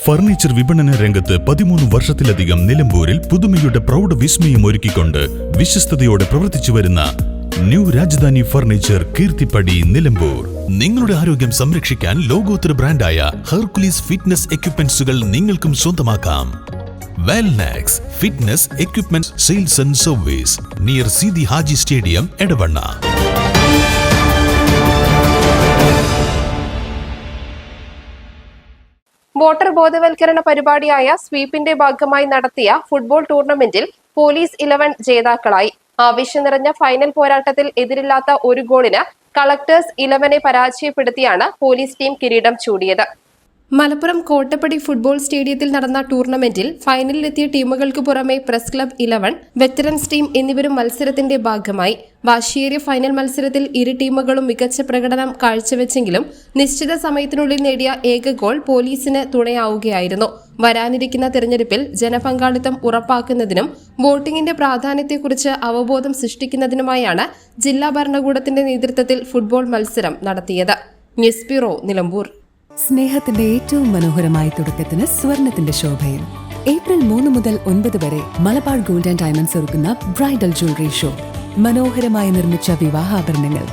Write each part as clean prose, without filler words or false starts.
Furniture വിപണന രംഗത്ത് 13 വർഷത്തിലധികം നിലമ്പൂരിൽ പുതുമയുടെ പ്രൗഢ വിസ്മയം ഒരുക്കിക്കൊണ്ട് വിശ്വസ്തയോടെ പ്രവർത്തിച്ചു വരുന്ന ന്യൂ രാജധാനി ഫർണിച്ചർ കീർത്തിപ്പടി നിലമ്പൂർ. നിങ്ങളുടെ ആരോഗ്യം സംരക്ഷിക്കാൻ ലോകോത്തര ബ്രാൻഡായ ഹെർക്കുലീസ് ഫിറ്റ്നസ് എക്യുപ്മെന്റ്സുകൾ നിങ്ങൾക്കും സ്വന്തമാക്കാം. Wellnex fitness equipment sales and service near Seethi Haji stadium, Edavanna. Voter ബോധവൽക്കരണ പരിപാടിയായ സ്വീപിന്റെ ഭാഗമായി നടത്തിയ ഫുട്ബോൾ ടൂർണമെന്റിൽ പോലീസ് 11 ജേതാക്കളായി. ആവേശം നിറഞ്ഞ ഫൈനൽ പോരാട്ടത്തിൽ എതിരില്ലാത്ത ഒരു ഗോളിന് കളക്ടേഴ്സ് 11 പരാജയപ്പെടുത്തിയാണ് പോലീസ് ടീം കിരീടം ചൂടിയത്. മലപ്പുറം കോട്ടപ്പടി ഫുട്ബോൾ സ്റ്റേഡിയത്തിൽ നടന്ന ടൂർണമെന്റിൽ ഫൈനലിലെത്തിയ ടീമുകൾക്ക് പുറമെ പ്രസ് ക്ലബ് 11, വെറ്ററൻസ് ടീം എന്നിവരും മത്സരത്തിന്റെ ഭാഗമായി. വാശിയേറിയ ഫൈനൽ മത്സരത്തിൽ ഇരു ടീമുകളും മികച്ച പ്രകടനം കാഴ്ചവെച്ചെങ്കിലും നിശ്ചിത സമയത്തിനുള്ളിൽ നേടിയ ഏക ഗോൾ പോലീസിന് തുണയാവുകയായിരുന്നു. വരാനിരിക്കുന്ന തെരഞ്ഞെടുപ്പിൽ ജനപങ്കാളിത്തം ഉറപ്പാക്കുന്നതിനും വോട്ടിംഗിന്റെ പ്രാധാന്യത്തെക്കുറിച്ച് അവബോധം സൃഷ്ടിക്കുന്നതിനുമായാണ് ജില്ലാ ഭരണകൂടത്തിന്റെ നേതൃത്വത്തിൽ ഫുട്ബോൾ മത്സരം നടത്തിയത്. News bureau, Nilambur. സ്നേഹത്തിന്റെ ഏറ്റവും മനോഹരമായ തുടക്കത്തിന് സ്വർണത്തിന്റെ ശോഭയും. ഏപ്രിൽ 3 മുതൽ 9 വരെ മലബാർ ഗോൾഡ് ആൻഡ് ഡയമണ്ട്സ് ഒരുക്കുന്ന ബ്രൈഡൽ ജ്വല്ലറി ഷോ. മനോഹരമായി നിർമ്മിച്ച വിവാഹാഭരണങ്ങൾ,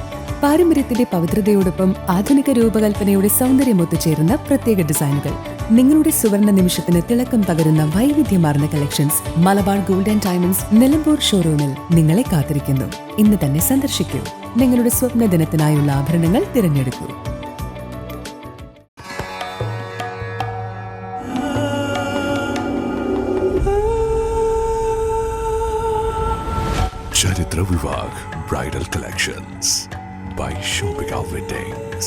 പാരമ്പര്യത്തിന്റെ പവിത്രതയോടൊപ്പം ആധുനിക രൂപകൽപ്പനയുടെ സൗന്ദര്യം ഒത്തുചേരുന്ന പ്രത്യേക ഡിസൈനുകൾ. നിങ്ങളുടെ സുവർണ നിമിഷത്തിന് തിളക്കം പകരുന്ന വൈവിധ്യമാർന്ന collections Malabar gold and diamonds Nilambur ഷോറൂമിൽ നിങ്ങളെ കാത്തിരിക്കുന്നു. ഇന്ന് തന്നെ സന്ദർശിക്കൂ. നിങ്ങളുടെ സ്വപ്ന ദിനത്തിനായുള്ള ആഭരണങ്ങൾ തിരഞ്ഞെടുക്കൂ. Charitra Vivag Bridal Collections by Shobhika Weddings.